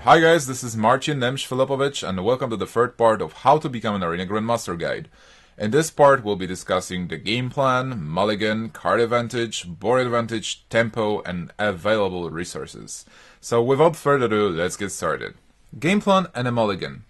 Hi guys, this is Marcin Nemsh and welcome to the third part of How to Become an Arena Grandmaster guide. In this part we'll be discussing the game plan, mulligan, card advantage, board advantage, tempo, and available resources. So without further ado, let's get started. Game plan and a mulligan.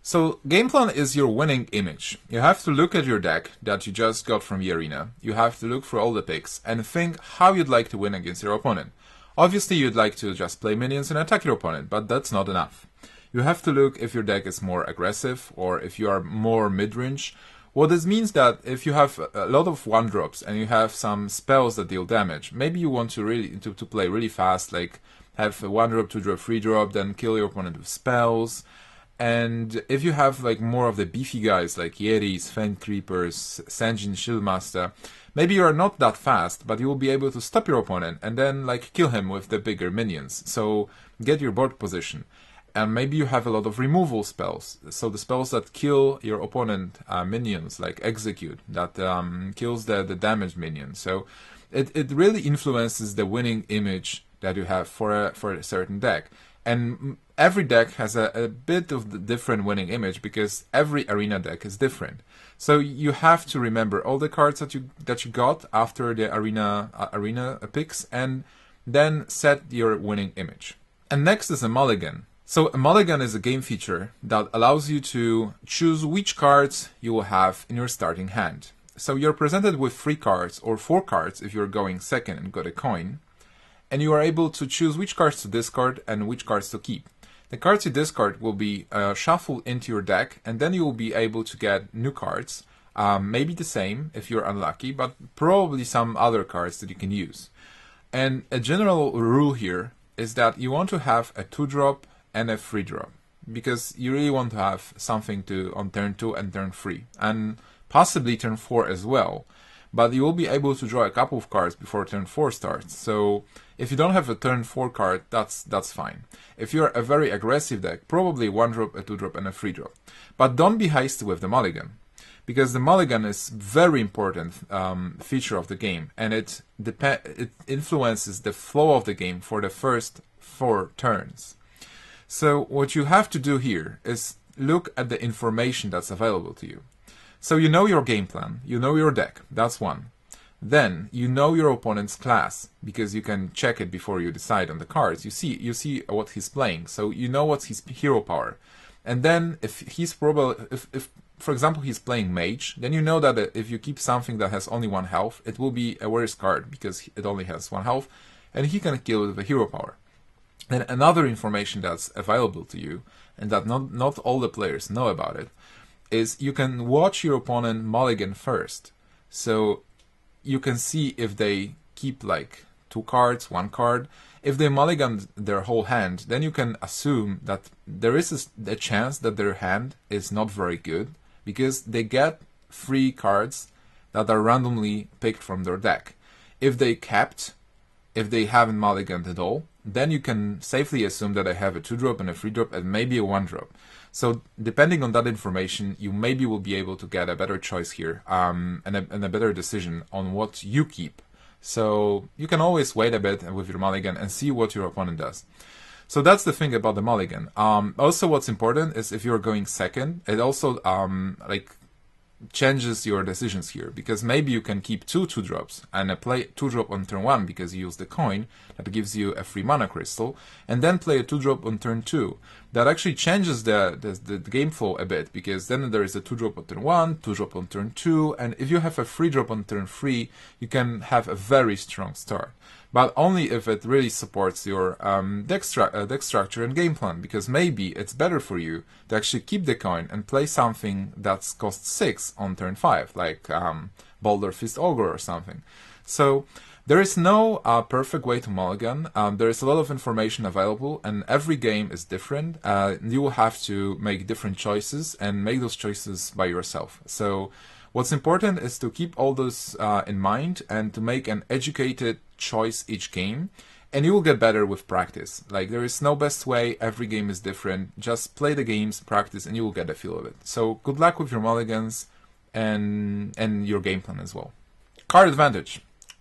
So game plan is your winning image. You have to look at your deck that you just got from the arena. You have to look through all the picks and think how you'd like to win against your opponent. Obviously, you'd like to just play minions and attack your opponent, but that's not enough. You have to look if your deck is more aggressive or if you are more mid-range. What this means that if you have a lot of 1-drops and you have some spells that deal damage, maybe you want to really to play really fast, like have a 1-drop, 2-drop, 3-drop, then kill your opponent with spells. And if you have like more of the beefy guys like Yetis, Fang Creepers, Sanjin Shieldmaster, maybe you are not that fast, but you will be able to stop your opponent and then like kill him with the bigger minions. So get your board position. And maybe you have a lot of removal spells. So the spells that kill your opponent minions, like Execute, that kills the damaged minion. So it really influences the winning image that you have for a certain deck. And every deck has a bit of the different winning image because every arena deck is different. So you have to remember all the cards that you got after the arena picks and then set your winning image. And next is a mulligan. So a mulligan is a game feature that allows you to choose which cards you will have in your starting hand. So you're presented with 3 cards or 4 cards if you're going second and got a coin. And you are able to choose which cards to discard and which cards to keep. The cards you discard will be shuffled into your deck, and then you will be able to get new cards, maybe the same if you're unlucky, but probably some other cards that you can use. And a general rule here is that you want to have a 2-drop and a 3-drop, because you really want to have something to on turn 2 and turn 3, and possibly turn 4 as well. But you will be able to draw a couple of cards before turn 4 starts. So if you don't have a turn 4 card, that's fine. If you're a very aggressive deck, probably 1-drop, a 2-drop, and a 3-drop. But don't be hasty with the mulligan, because the mulligan is very important feature of the game, and it influences the flow of the game for the first 4 turns. So what you have to do here is look at the information that's available to you. So you know your game plan, you know your deck, that's one. Then you know your opponent's class, because you can check it before you decide on the cards. You see what he's playing, so you know what's his hero power. And then if he's if for example he's playing mage, then you know that if you keep something that has only 1 health, it will be a worse card because it only has 1 health, and he can kill with a hero power. Then another information that's available to you, and that not all the players know about it, is you can watch your opponent mulligan first. So you can see if they keep like 2 cards, 1 card. If they mulligan their whole hand, then you can assume that there is a chance that their hand is not very good, because they get 3 cards that are randomly picked from their deck. If they haven't mulliganed at all, then you can safely assume that they have a 2-drop and a 3-drop and maybe a 1-drop. So depending on that information, you maybe will be able to get a better choice here and a better decision on what you keep. So you can always wait a bit with your mulligan and see what your opponent does. So that's the thing about the mulligan. Also, what's important is if you're going second, it also changes your decisions here, because maybe you can keep 2 2-drops and play 2-drop on turn 1 because you use the coin that gives you a free mana crystal, and then play a 2-drop on turn 2. That actually changes the game flow a bit, because then there is a 2-drop on turn 1, 2-drop on turn 2, and if you have a 3-drop on turn 3, you can have a very strong start. But only if it really supports your deck structure and game plan, because maybe it's better for you to actually keep the coin and play something that's cost 6 on turn 5, like Boulder Fist Ogre or something. So there is no perfect way to mulligan. There is a lot of information available, and every game is different. You will have to make different choices and make those choices by yourself. So what's important is to keep all those in mind and to make an educated choice each game, and you will get better with practice. Like, there is no best way, every game is different. Just play the games, practice, and you will get a feel of it. So good luck with your mulligans and your game plan as well. Card advantage.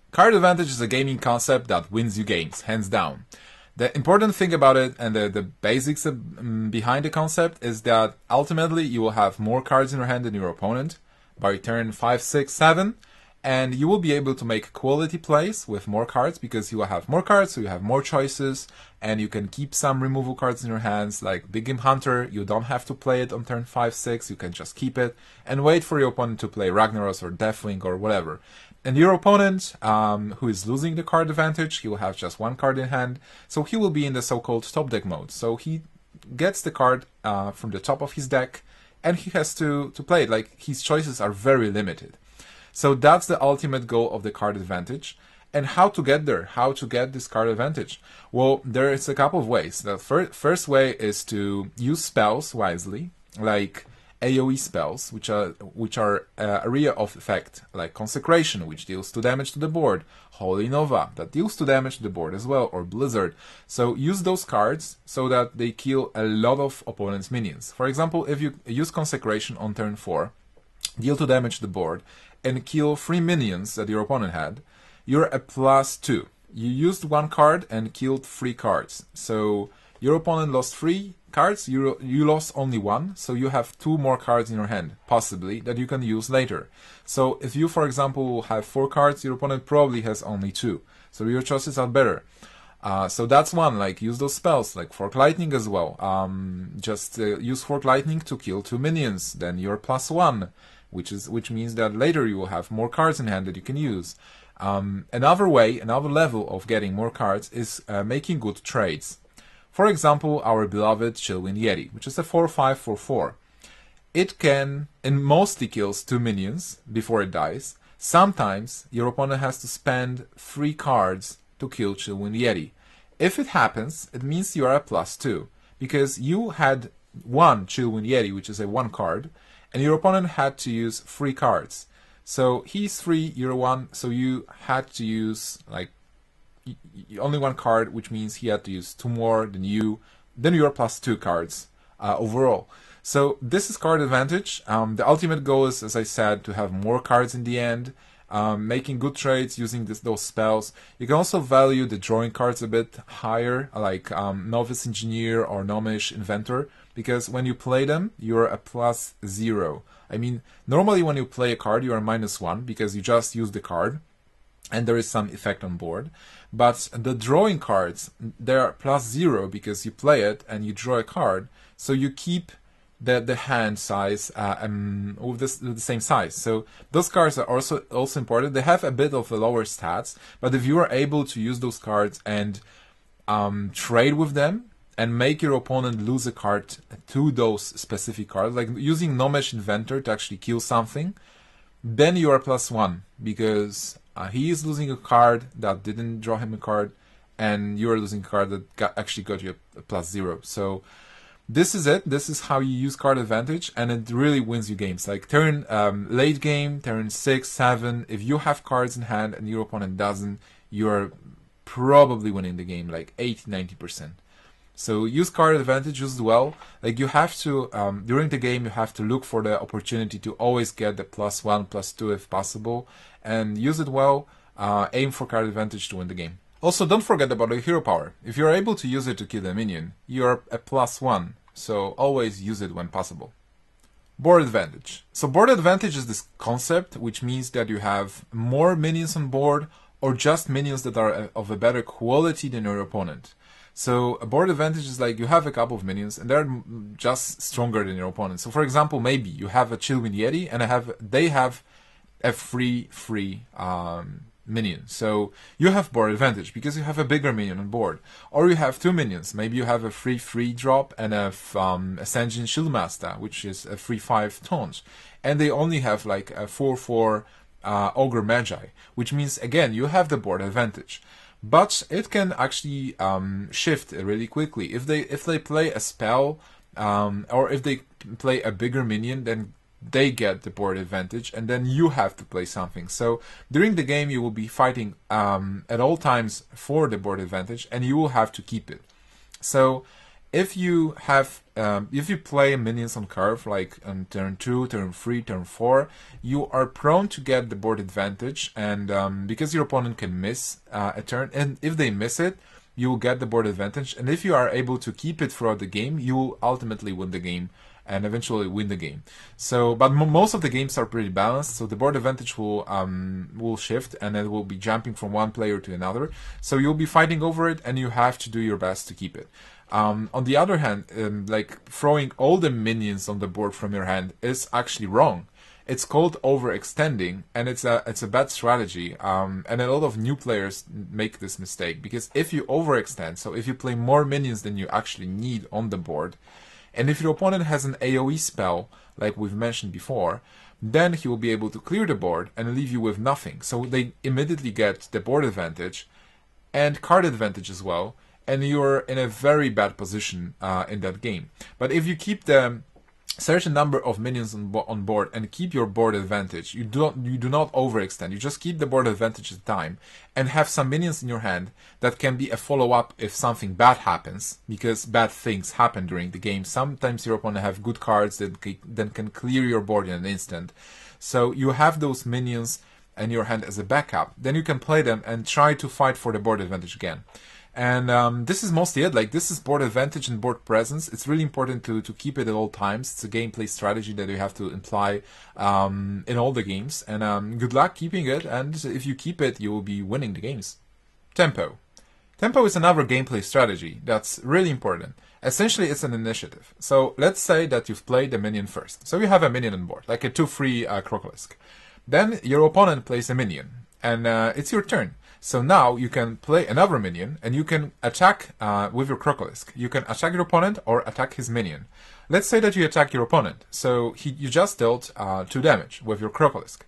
Card advantage is a gaming concept that wins you games, hands down. The important thing about it and the basics behind the concept is that ultimately you will have more cards in your hand than your opponent by turn 5, 6, 7, and you will be able to make quality plays with more cards because you will have more cards, so you have more choices, and you can keep some removal cards in your hands, like Big Game Hunter. You don't have to play it on turn 5, 6, you can just keep it and wait for your opponent to play Ragnaros or Deathwing or whatever. And your opponent, who is losing the card advantage, he will have just one card in hand, so he will be in the so-called top deck mode. So he gets the card from the top of his deck, and he has to play it. Like, his choices are very limited. So that's the ultimate goal of the card advantage. And how to get there? How to get this card advantage? Well, there is a couple of ways. The first way is to use spells wisely, like AoE spells, which are area of effect, like Consecration, which deals 2 damage to the board, Holy Nova, that deals 2 damage to the board as well, or Blizzard. So use those cards so that they kill a lot of opponent's minions. For example, if you use Consecration on turn 4, deal 2 damage to the board, and kill 3 minions that your opponent had, you're a +2. You used 1 card and killed 3 cards. So your opponent lost 3 cards, you lost only 1, so you have 2 more cards in your hand, possibly, that you can use later. So if you, for example, have 4 cards, your opponent probably has only 2. So your choices are better. So that's one, like, use those spells, like Fork Lightning as well. Just use Fork Lightning to kill 2 minions, then you're +1, which means that later you will have more cards in hand that you can use. Another way, another level of getting more cards is making good trades. For example, our beloved Chillwind Yeti, which is a 4/5 for 4. It can, and mostly kills 2 minions before it dies. Sometimes your opponent has to spend 3 cards to kill Chillwind Yeti. If it happens, it means you are a +2, because you had 1 Chillwind Yeti, which is a 1 card, and your opponent had to use 3 cards. So he's 3, you're 1, so you had to use, like, only 1 card, which means he had to use 2 more than you. Then you're +2 cards overall. So this is card advantage. The ultimate goal is, as I said, to have more cards in the end, making good trades using those spells. You can also value the drawing cards a bit higher, like Novice Engineer or Gnomish Inventor, because when you play them, you're a +0. I mean, normally when you play a card, you are -1 because you just use the card and there is some effect on board. But the drawing cards, they're +0 because you play it and you draw a card, so you keep the hand size with the same size. So those cards are also important. They have a bit of lower stats, but if you are able to use those cards and trade with them and make your opponent lose a card to those specific cards, like using Gnomish Inventor to actually kill something, then you are +1 because he is losing a card that didn't draw him a card, and you are losing a card that actually got you a +0. So this is it. This is how you use card advantage, and it really wins you games. Like late game, turn 6, 7, if you have cards in hand and your opponent doesn't, you're probably winning the game, like 80-90%. So use card advantage, use well. Like, you have to, during the game, you have to look for the opportunity to always get the +1, +2 if possible, and use it well. Aim for card advantage to win the game. Also, don't forget about the hero power. If you're able to use it to kill a minion, you're a +1, so always use it when possible. Board advantage. So board advantage is this concept which means that you have more minions on board, or just minions that are of a better quality than your opponent. So a board advantage is like you have a couple of minions and they're just stronger than your opponent. So for example, maybe you have a Chillwind Yeti and they have a free minion. So you have board advantage because you have a bigger minion on board. Or you have 2 minions. Maybe you have a free drop and a Ascension Shieldmaster, which is a 3/5 taunt. And they only have like a 4/4 Ogre Magi, which means again you have the board advantage. But it can actually shift really quickly. If they play a spell, or if they play a bigger minion, then they get the board advantage, and then you have to play something. So during the game, you will be fighting at all times for the board advantage, and you will have to keep it. So if you play minions on curve, like on turn 2, turn 3, turn 4, you are prone to get the board advantage, and because your opponent can miss a turn, and if they miss it, you will get the board advantage, and if you are able to keep it throughout the game, you will ultimately win the game and eventually win the game. So, but most of the games are pretty balanced, so the board advantage will shift, and it will be jumping from one player to another. So you'll be fighting over it, and you have to do your best to keep it. On the other hand, like throwing all the minions on the board from your hand is actually wrong. It's called overextending, and it's a bad strategy. And a lot of new players make this mistake, because if you overextend, so if you play more minions than you actually need on the board, and if your opponent has an AoE spell, like we've mentioned before, then he will be able to clear the board and leave you with nothing. So they immediately get the board advantage and card advantage as well, and you're in a very bad position in that game. But if you keep the certain number of minions on board and keep your board advantage, you do not overextend. You just keep the board advantage at the time and have some minions in your hand that can be a follow-up if something bad happens, because bad things happen during the game. Sometimes your opponent have good cards that can clear your board in an instant. So you have those minions in your hand as a backup. Then you can play them and try to fight for the board advantage again. And this is mostly it. Like, this is board advantage and board presence. It's really important to keep it at all times. It's a gameplay strategy that you have to imply in all the games. And good luck keeping it. And if you keep it, you will be winning the games. Tempo. Tempo is another gameplay strategy that's really important. Essentially, it's an initiative. So let's say that you've played the minion first. So you have a minion on board, like a 2/3 Crocolisk. Then your opponent plays a minion, and it's your turn. So now you can play another minion, and you can attack with your Crocolisk. You can attack your opponent or attack his minion. Let's say that you attack your opponent. So you just dealt 2 damage with your Crocolisk.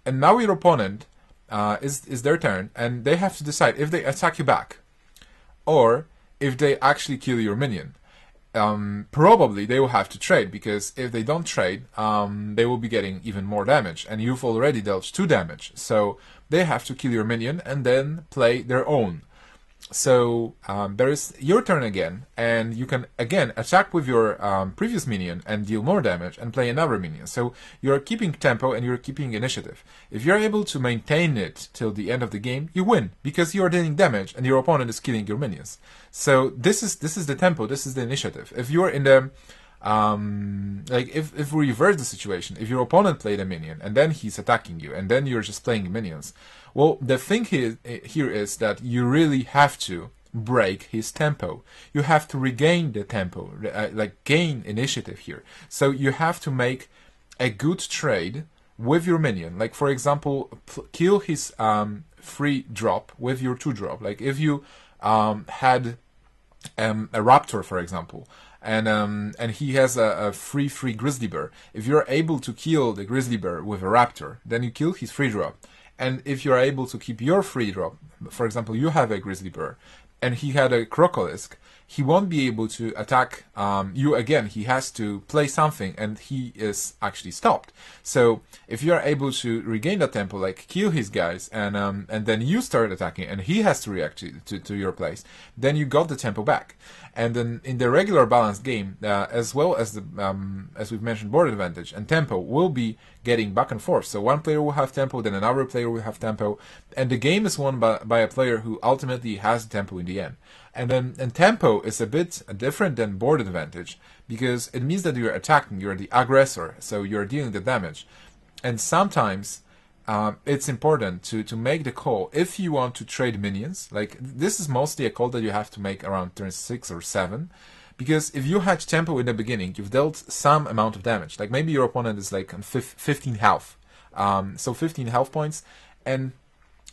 And now your opponent is their turn, and they have to decide if they attack you back or if they actually kill your minion. Probably they will have to trade, because if they don't trade, they will be getting even more damage, and you've already dealt 2 damage. So they have to kill your minion and then play their own. So there is your turn again, and you can again attack with your previous minion and deal more damage and play another minion. So you're keeping tempo and you're keeping initiative. If you're able to maintain it till the end of the game, you win, because you're dealing damage and your opponent is killing your minions. So this is the tempo, this is the initiative. If you're in the like if we reverse the situation, if your opponent played a minion and then he's attacking you and then you're just playing minions, well, the thing here is that you really have to break his tempo. You have to regain the tempo, like gain initiative here. So you have to make a good trade with your minion. Like, for example, kill his 3-drop with your 2-drop. Like, if you had a raptor, for example, and he has a 3/3 grizzly bear. If you're able to kill the grizzly bear with a raptor, then you kill his 3-drop. And if you're able to keep your 3-drop, for example, you have a grizzly bear, and he had a Crocolisk, he won't be able to attack you again. He has to play something, and he is actually stopped. So if you are able to regain that tempo, like kill his guys, and then you start attacking, and he has to react to your plays, then you got the tempo back. And then in the regular balanced game, as well as the as we've mentioned, board advantage and tempo will be getting back and forth. So one player will have tempo, then another player will have tempo, and the game is won by a player who ultimately has tempo in the end. And tempo is a bit different than board advantage, because it means that you're attacking, you're the aggressor, so you're dealing the damage. And sometimes it's important to make the call if you want to trade minions. Like, this is mostly a call that you have to make around turn 6 or 7, because if you had tempo in the beginning, you've dealt some amount of damage. Like, maybe your opponent is like on 15 health, so 15 health points, and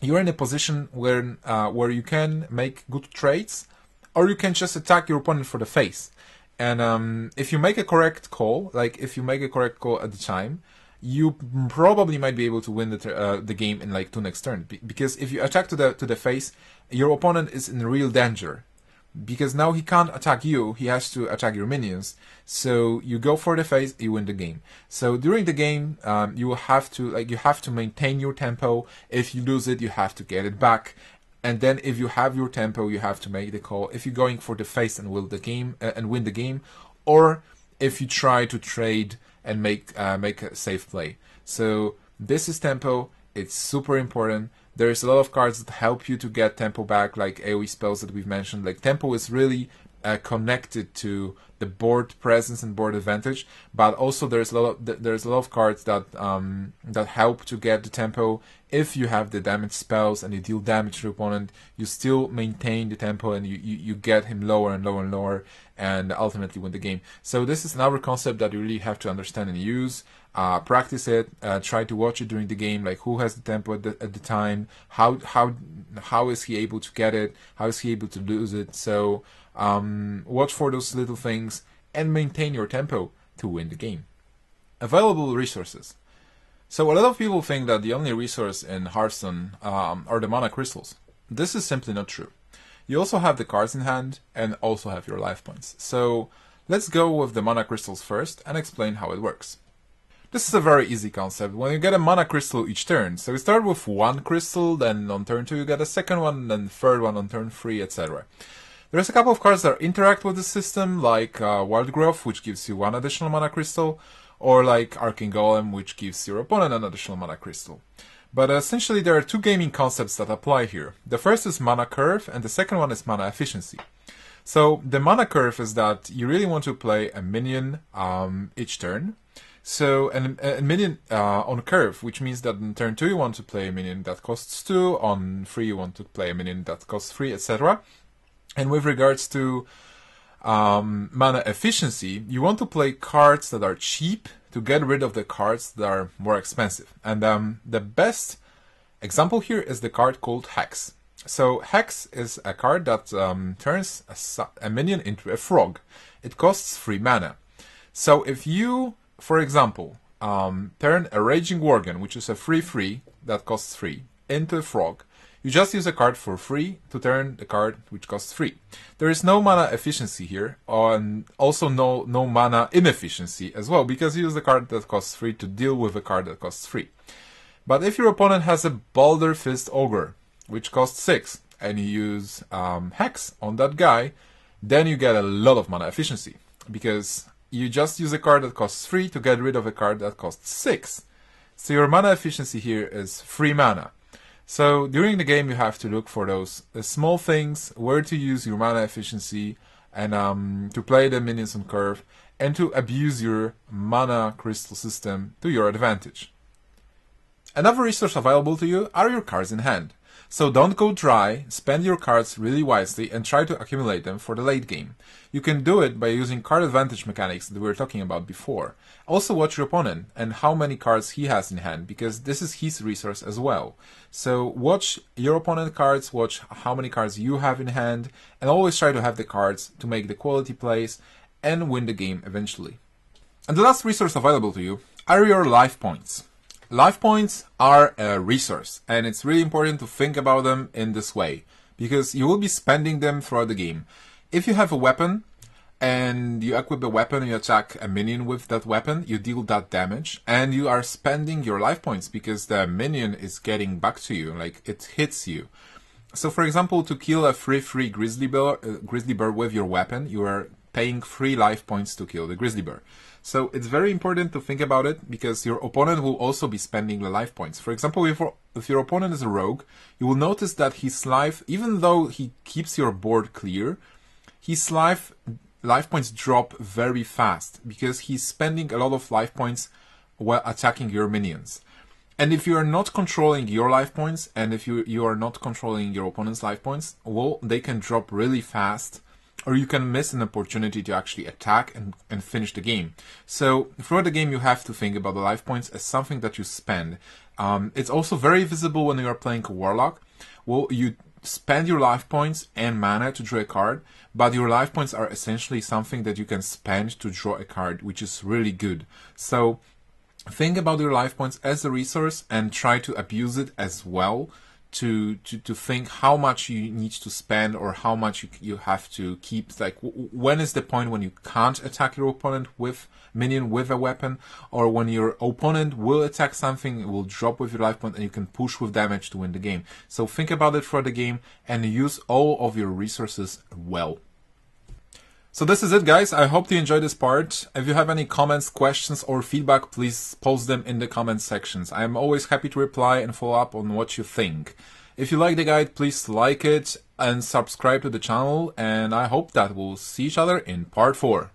you're in a position where you can make good trades, or you can just attack your opponent for the face. And if you make a correct call, like if you make a correct call at the time, you probably might be able to win the game in like 2 next turn. Because if you attack to the face, your opponent is in real danger. Because now he can't attack you, he has to attack your minions. So you go for the face, you win the game. So during the game, you have to maintain your tempo. If you lose it, you have to get it back. And then if you have your tempo, you have to make the call. If you're going for the face and win the game, or if you try to trade and make a safe play. So this is tempo. It's super important. There's a lot of cards that help you to get tempo back, like AoE spells that we've mentioned. Like tempo is really connected to the board presence and board advantage, but also there's a lot of cards that that help to get the tempo. If you have the damage spells and you deal damage to your opponent, you still maintain the tempo and you get him lower and lower and lower, and ultimately win the game. So this is another concept that you really have to understand and use. Practice it. Try to watch it during the game. Like who has the tempo at the time? How is he able to get it? How is he able to lose it? So watch for those little things and maintain your tempo to win the game. Available resources. So a lot of people think that the only resource in Hearthstone are the mana crystals. This is simply not true. You also have the cards in hand and also have your life points. So let's go with the mana crystals first and explain how it works. This is a very easy concept. When you get a mana crystal each turn, so you start with one crystal, then on turn 2 you get a second one, then third one on turn 3, etc. There's a couple of cards that interact with the system, like Wild Growth, which gives you one additional mana crystal, or like Arcane Golem, which gives your opponent an additional mana crystal. But essentially there are two gaming concepts that apply here. The first is mana curve, and the second one is mana efficiency. So the mana curve is that you really want to play a minion each turn. So a minion on curve, which means that on turn 2 you want to play a minion that costs 2, on 3 you want to play a minion that costs 3, etc. And with regards to mana efficiency, you want to play cards that are cheap to get rid of the cards that are more expensive. And the best example here is the card called Hex. So Hex is a card that turns a minion into a frog. It costs 3 mana. So if you, for example, turn a Raging Worgen, which is a 3/3 that costs 3, into a frog, you just use a card for free to turn the card which costs 3. There is no mana efficiency here, and also no mana inefficiency as well, because you use a card that costs 3 to deal with a card that costs 3. But if your opponent has a Balder Fist Ogre, which costs 6, and you use Hex on that guy, then you get a lot of mana efficiency, because you just use a card that costs 3 to get rid of a card that costs 6. So your mana efficiency here is 3 mana. So during the game you have to look for those small things, where to use your mana efficiency, and to play the minions on curve, and to abuse your mana crystal system to your advantage. Another resource available to you are your cards in hand. So don't go dry, spend your cards really wisely and try to accumulate them for the late game. You can do it by using card advantage mechanics that we were talking about before. Also watch your opponent and how many cards he has in hand, because this is his resource as well. So watch your opponent cards, watch how many cards you have in hand, and always try to have the cards to make the quality plays and win the game eventually. And the last resource available to you are your life points. Life points are a resource, and it's really important to think about them in this way, because you will be spending them throughout the game. If you have a weapon, and you equip a weapon and you attack a minion with that weapon, you deal that damage, and you are spending your life points because the minion is getting back to you, like it hits you. So for example, to kill a 3/3 grizzly bear with your weapon, you are paying 3 life points to kill the grizzly bear. So it's very important to think about it, because your opponent will also be spending the life points. For example, if your opponent is a rogue, you will notice that his life, even though he keeps your board clear, his life points drop very fast, because he's spending a lot of life points while attacking your minions. And if you are not controlling your life points, and if you are not controlling your opponent's life points, well, they can drop really fast, or you can miss an opportunity to actually attack and finish the game. So throughout the game you have to think about the life points as something that you spend. It's also very visible when you are playing a Warlock. Well, you spend your life points and mana to draw a card, but your life points are essentially something that you can spend to draw a card, which is really good. So think about your life points as a resource and try to abuse it as well, to think how much you need to spend, or how much you have to keep. Like when is the point when you can't attack your opponent with minion with a weapon, or when your opponent will attack something, it will drop with your life point and you can push with damage to win the game. So think about it for the game and use all of your resources well. So this is it, guys. I hope you enjoyed this part. If you have any comments, questions, or feedback, please post them in the comment sections. I'm always happy to reply and follow up on what you think. If you like the guide, please like it and subscribe to the channel, and I hope that we'll see each other in part 4.